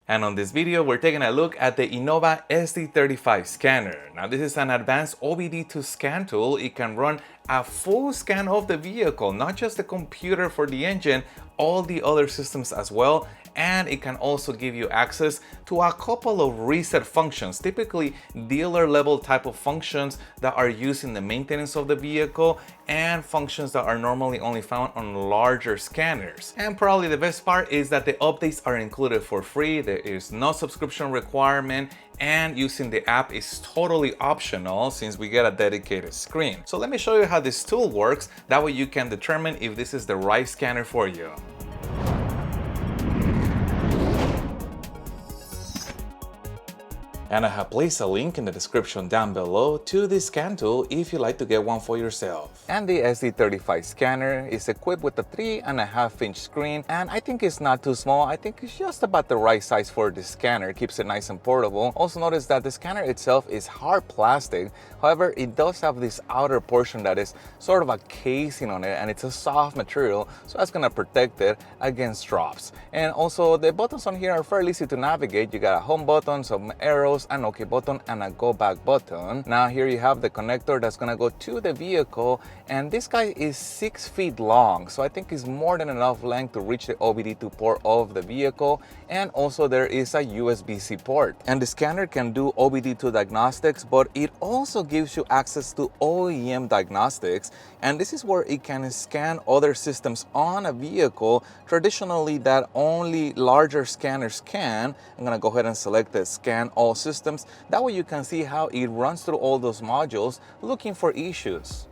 And on this video, we're taking a look at the Innova SD35 scanner. Now this is an advanced OBD2 scan tool. It can run a full scan of the vehicle, not just the computer for the engine, all the other systems as well. And it can also give you access to a couple of reset functions, typically dealer level type of functions that are used in the maintenance of the vehicle and functions that are normally only found on larger scanners. And probably the best part is that the updates are included for free. There is no subscription requirement, and using the app is totally optional since we get a dedicated screen. So let me show you how this tool works. That way you can determine if this is the right scanner for you. And I have placed a link in the description down below to this scan tool if you'd like to get one for yourself. And the SD35 scanner is equipped with a 3.5-inch screen, and I think it's not too small. I think it's just about the right size for this scanner. It keeps it nice and portable. Also notice that the scanner itself is hard plastic. However, it does have this outer portion that is sort of a casing on it, and it's a soft material, so that's gonna protect it against drops. And also the buttons on here are fairly easy to navigate. You got a home button, some arrows, an OK button, and a go back button. Now here you have the connector that's gonna go to the vehicle, and this guy is 6 feet long, so I think it's more than enough length to reach the OBD2 port of the vehicle. And also there is a USB-C port. And the scanner can do OBD2 diagnostics, but it also gives you access to OEM Diagnostics, and this is where it can scan other systems on a vehicle, traditionally that only larger scanners can. I'm gonna go ahead and select the scan all systems. That way you can see how it runs through all those modules looking for issues.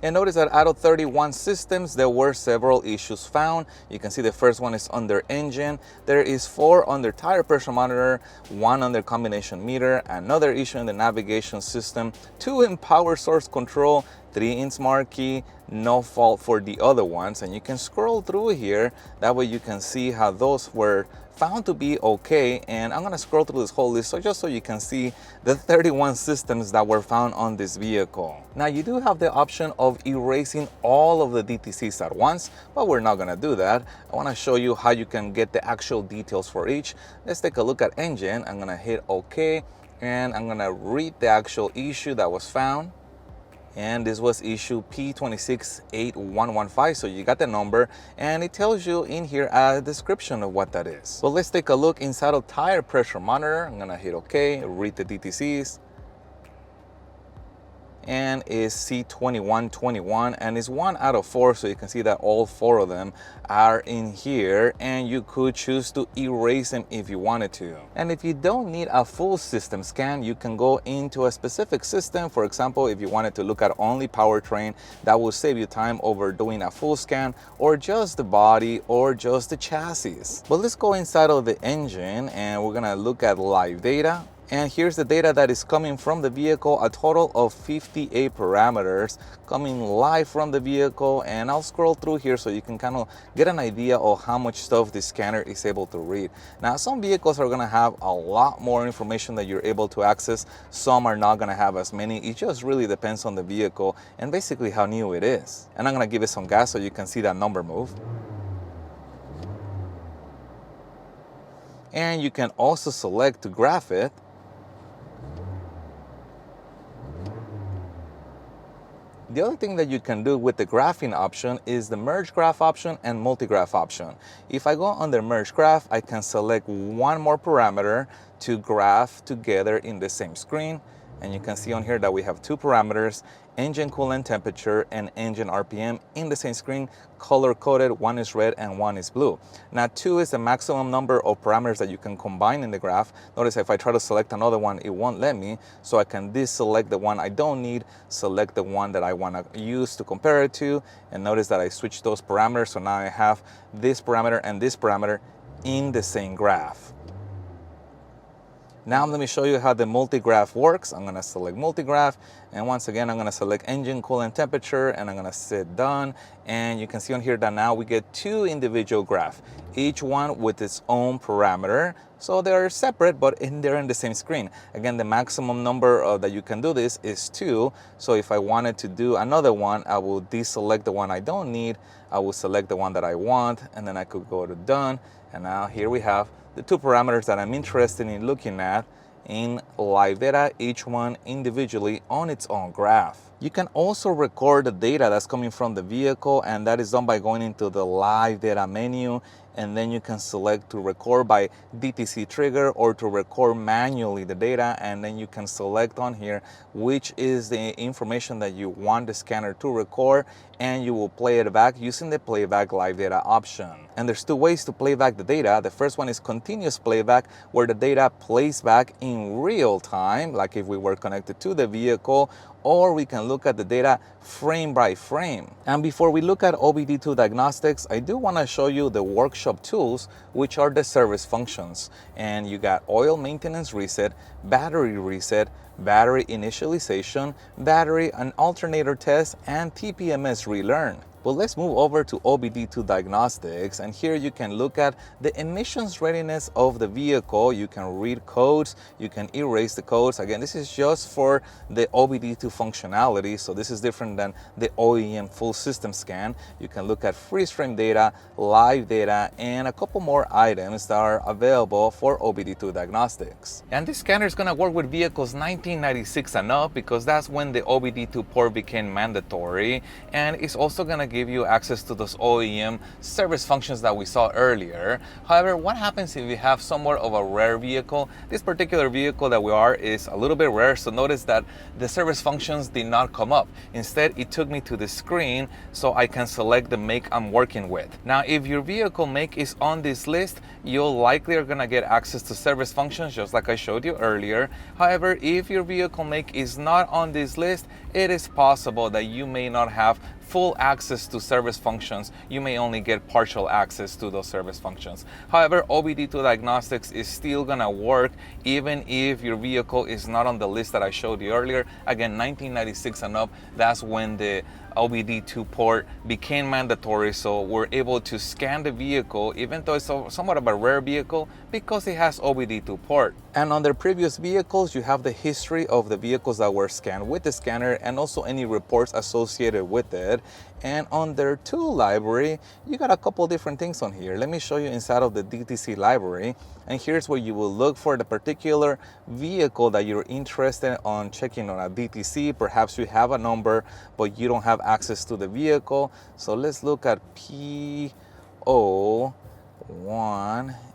And notice that out of 31 systems, there were several issues found. You can see the first one is under engine. There is 4 under tire pressure monitor, 1 under combination meter, another issue in the navigation system, 2 in power source control, 3 in smart key, no fault for the other ones. And you can scroll through here. That way you can see how those were found to be okay. And I'm gonna scroll through this whole list just so you can see the 31 systems that were found on this vehicle. Now you do have the option of erasing all of the DTCs at once, but we're not gonna do that. I wanna show you how you can get the actual details for each. Let's take a look at engine. I'm gonna hit OK, and I'm gonna read the actual issue that was found. And this was issue P268115, so you got the number, and it tells you in here a description of what that is. So let's take a look inside of tire pressure monitor. I'm gonna hit OK, read the DTCs, and is C2121, and it's 1 out of 4, so you can see that all 4 of them are in here, and you could choose to erase them if you wanted to. And if you don't need a full system scan, you can go into a specific system. For example, if you wanted to look at only powertrain, that will save you time over doing a full scan, or just the body, or just the chassis. But let's go inside of the engine, and we're gonna look at live data. And here's the data that is coming from the vehicle, a total of 58 parameters coming live from the vehicle. And I'll scroll through here so you can kind of get an idea of how much stuff this scanner is able to read. Now, some vehicles are gonna have a lot more information that you're able to access. Some are not gonna have as many. It just really depends on the vehicle and basically how new it is. And I'm gonna give it some gas so you can see that number move. And you can also select to graph it. The other thing that you can do with the graphing option is the merge graph option and multi-graph option. If I go under merge graph, I can select 1 more parameter to graph together in the same screen. And you can see on here that we have 2 parameters, engine coolant temperature and engine RPM in the same screen, color coded. 1 is red and 1 is blue. Now 2 is the maximum number of parameters that you can combine in the graph. Notice if I try to select another one, it won't let me. So I can deselect the one I don't need, select the one that I want to use to compare it to. And notice that I switched those parameters. So now I have this parameter and this parameter in the same graph. Now let me show you how the multigraph works. I'm gonna select multigraph, and once again, I'm gonna select engine coolant temperature, and I'm gonna set done. And you can see on here that now we get two individual graphs, each one with its own parameter. So they're separate, but they're in the same screen. Again, the maximum number that you can do this is 2. So if I wanted to do another one, I will deselect the one I don't need. I will select the one that I want, and then I could go to done. And now here we have the two parameters that I'm interested in looking at in live data, each one individually on its own graph. You can also record the data that's coming from the vehicle, and that is done by going into the live data menu, and then you can select to record by DTC trigger or to record manually the data, and then you can select on here which is the information that you want the scanner to record, and you will play it back using the playback live data option. And there's two ways to play back the data. The first one is continuous playback, where the data plays back in real time, like if we were connected to the vehicle, or we can look at the data frame by frame. And before we look at OBD2 Diagnostics, I do want to show you the workshop tools, which are the service functions. And you got oil maintenance reset, battery reset, battery initialization, battery and alternator test, and TPMS relearn. Well, let's move over to OBD2 Diagnostics, and here you can look at the emissions readiness of the vehicle. You can read codes, you can erase the codes. Again, this is just for the OBD2 functionality, so this is different than the OEM full system scan. You can look at freeze frame data, live data, and a couple more items that are available for OBD2 Diagnostics. And this scanner is going to work with vehicles 1996 and up, because that's when the OBD2 port became mandatory, and it's also going to give you access to those OEM service functions that we saw earlier. However, what happens if you have somewhat of a rare vehicle? This particular vehicle that we are is a little bit rare, so notice that the service functions did not come up. Instead, it took me to the screen so I can select the make I'm working with. Now, if your vehicle make is on this list, you'll likely are gonna get access to service functions just like I showed you earlier. However, if your vehicle make is not on this list, it is possible that you may not have full access to service functions. You may only get partial access to those service functions. However, OBD2 Diagnostics is still gonna work even if your vehicle is not on the list that I showed you earlier. Again, 1996 and up, that's when the OBD2 port became mandatory, so we're able to scan the vehicle even though it's somewhat of a rare vehicle because it has OBD2 port. And on their previous vehicles, you have the history of the vehicles that were scanned with the scanner and also any reports associated with it. And on their tool library, you got a couple different things on here. Let me show you inside of the DTC library, and here's where you will look for the particular vehicle that you're interested on checking on a DTC. Perhaps you have a number but you don't have access to the vehicle, so let's look at PO1,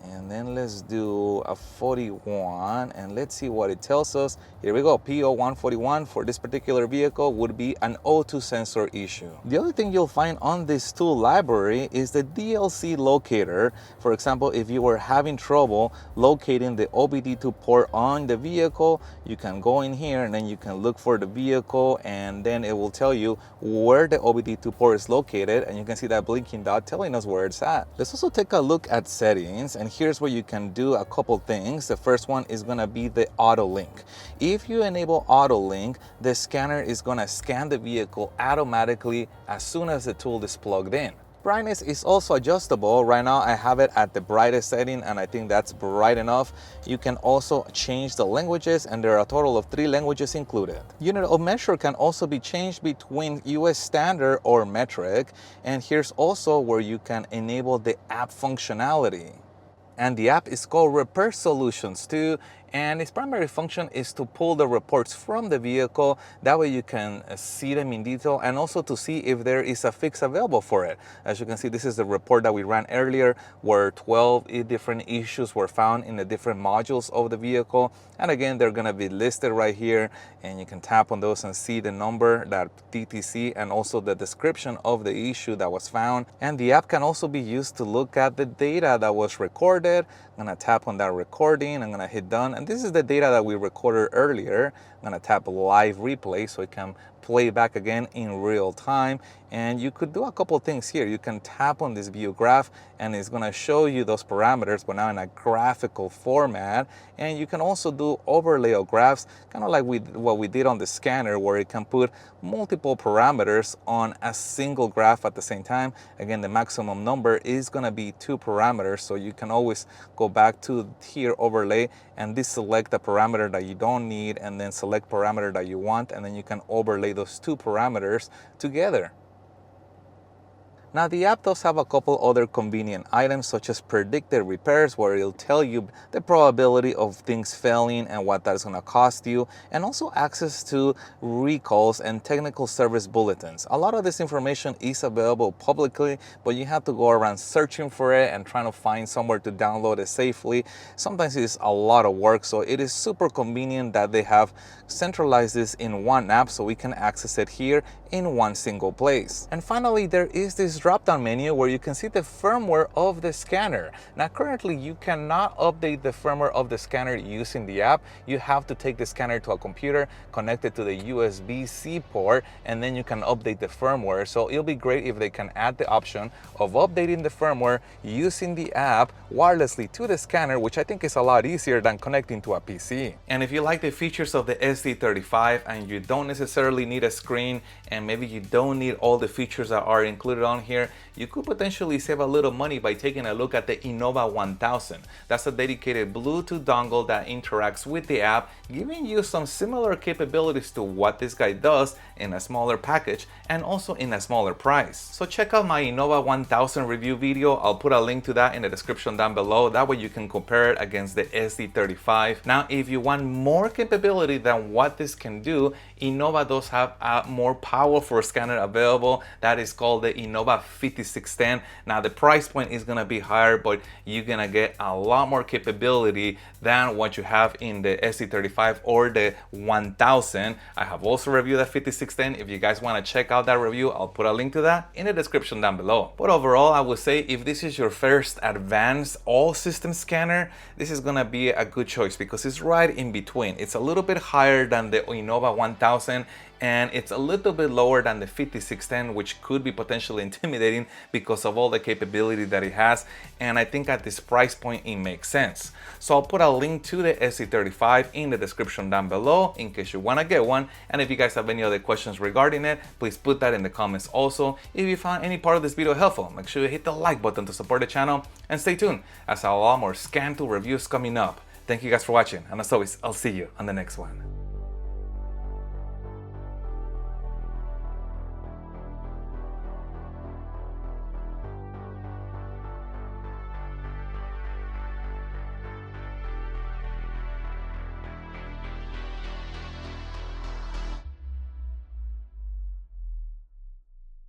and then let's do a 41, and let's see what it tells us. Here we go. PO141 for this particular vehicle would be an O2 sensor issue. The other thing you'll find on this tool library is the DLC locator. For example, if you were having trouble locating the OBD2 port on the vehicle, you can go in here and then you can look for the vehicle, and then it will tell you where the OBD2 port is located, and you can see that blinking dot telling us where it's at. Let's also take a look at settings, and here's where you can do a couple things. The first one is going to be the auto link. If you enable auto link, the scanner is going to scan the vehicle automatically as soon as the tool is plugged in. Brightness is also adjustable. Right now I have it at the brightest setting, and I think that's bright enough. You can also change the languages, and there are a total of 3 languages included. Unit of measure can also be changed between US standard or metric, and here's also where you can enable the app functionality. And the app is called Repair Solutions 2, and its primary function is to pull the reports from the vehicle. That way you can see them in detail, and also to see if there is a fix available for it. As you can see, this is the report that we ran earlier, where 12 different issues were found in the different modules of the vehicle. And again, they're gonna be listed right here, and you can tap on those and see the number, that DTC, and also the description of the issue that was found. And the app can also be used to look at the data that was recorded. I'm gonna tap on that recording, I'm gonna hit done, and this is the data that we recorded earlier. I'm gonna tap live replay so it can play back again in real time. And you could do a couple things here. You can tap on this view graph and it's going to show you those parameters, but now in a graphical format. And you can also do overlay of graphs, kind of like what we did on the scanner, where it can put multiple parameters on a single graph at the same time. Again, the maximum number is going to be 2 parameters, so you can always go back to here, overlay, and deselect the parameter that you don't need, and then select parameter that you want, and then you can overlay those 2 parameters together. Now the app does have a couple other convenient items, such as predicted repairs, where it'll tell you the probability of things failing and what that's going to cost you, and also access to recalls and technical service bulletins. A lot of this information is available publicly, but you have to go around searching for it and trying to find somewhere to download it safely. Sometimes it's a lot of work, so it is super convenient that they have centralized this in one app so we can access it here in one single place. And finally, there is this drop-down menu where you can see the firmware of the scanner. Now currently you cannot update the firmware of the scanner using the app. You have to take the scanner to a computer, connect it to the USB-C port, and then you can update the firmware. So it'll be great if they can add the option of updating the firmware using the app wirelessly to the scanner, which I think is a lot easier than connecting to a PC. And if you like the features of the SD35 and you don't necessarily need a screen, and maybe you don't need all the features that are included on here, you could potentially save a little money by taking a look at the Innova 1000. That's a dedicated Bluetooth dongle that interacts with the app, giving you some similar capabilities to what this guy does in a smaller package and also in a smaller price. So check out my Innova 1000 review video. I'll put a link to that in the description down below. That way you can compare it against the SD35. Now, if you want more capability than what this can do, Innova does have a more powerful scanner available that is called the Innova 5610. Now the price point is gonna be higher, but you're gonna get a lot more capability than what you have in the SD35 or the 1000. I have also reviewed the 5610. If you guys wanna check out that review, I'll put a link to that in the description down below. But overall, I would say if this is your first advanced all-system scanner, this is gonna be a good choice because it's right in between. It's a little bit higher than the Innova 1000, and it's a little bit lower than the 5610, which could be potentially intimidating because of all the capability that it has. And I think at this price point, it makes sense. So I'll put a link to the SD35 in the description down below in case you want to get one. And if you guys have any other questions regarding it, please put that in the comments also. If you found any part of this video helpful, make sure you hit the like button to support the channel and stay tuned as I have a lot more scan tool reviews coming up. Thank you guys for watching, and as always, I'll see you on the next one.